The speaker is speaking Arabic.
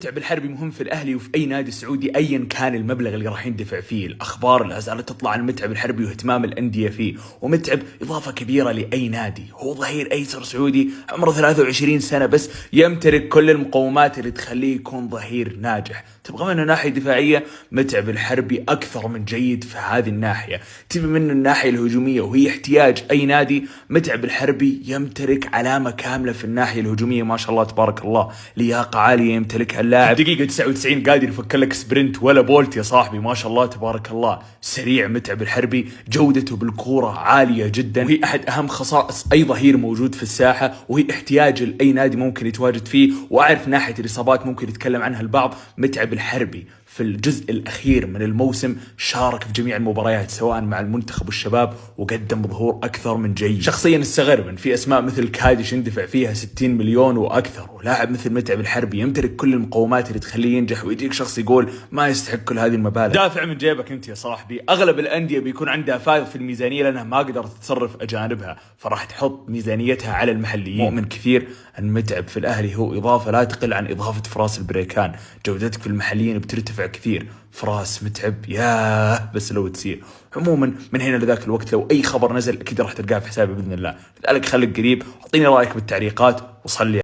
متعب الحربي مهم في الاهلي وفي اي نادي سعودي ايا كان المبلغ اللي راح يندفع فيه. الاخبار لا زالت تطلع عن متعب الحربي واهتمام الانديه فيه، ومتعب اضافه كبيره لاي نادي. هو ظهير ايسر سعودي عمره 23 سنه بس، يمتلك كل المقومات اللي تخليه يكون ظهير ناجح. تبغى منه ناحيه دفاعيه، متعب الحربي اكثر من جيد في هذه الناحيه. تبي منه الناحيه الهجوميه وهي احتياج اي نادي، متعب الحربي يمتلك علامه كامله في الناحيه الهجوميه. ما شاء الله تبارك الله، لياقه عاليه يمتلكها اللاعب. في الدقيقه 99 قادر يفك لك سبرنت ولا بولت يا صاحبي. ما شاء الله تبارك الله، سريع متعب الحربي، جودته بالكوره عاليه جدا، وهي احد اهم خصائص اي ظهير موجود في الساحه، وهي احتياج لاي نادي ممكن يتواجد فيه. واعرف ناحيه الاصابات ممكن يتكلم عنها البعض، متعب الحربي في الجزء الأخير من الموسم شارك في جميع المباريات سواء مع المنتخب والشباب، وقدم ظهور أكثر من جيد. شخصيا استغرب ان في أسماء مثل كاديش يندفع فيها 60 مليون وأكثر، ولاعب مثل متعب الحربي يمتلك كل المقومات اللي تخليه ينجح، ويجيك شخص يقول ما يستحق كل هذه المبالغ. دافع من جيبك أنت يا صاحبي. أغلب الأندية بيكون عندها فائض في الميزانية لأنها ما قدرت تصرف أجانبها، فراح تحط ميزانيتها على المحليين. مؤمن كثير أن متعب في الأهلي هو إضافة لا تقل عن إضافة فراس البريكان. جودتك في المحليين بترتفع كثير. فراس متعب ياه بس لو تسير. عموما من هنا لذاك الوقت لو أي خبر نزل أكيد راح تلقاه في حسابي بإذن الله. لذلك خليك قريب، اعطيني رأيك بالتعليقات وصلي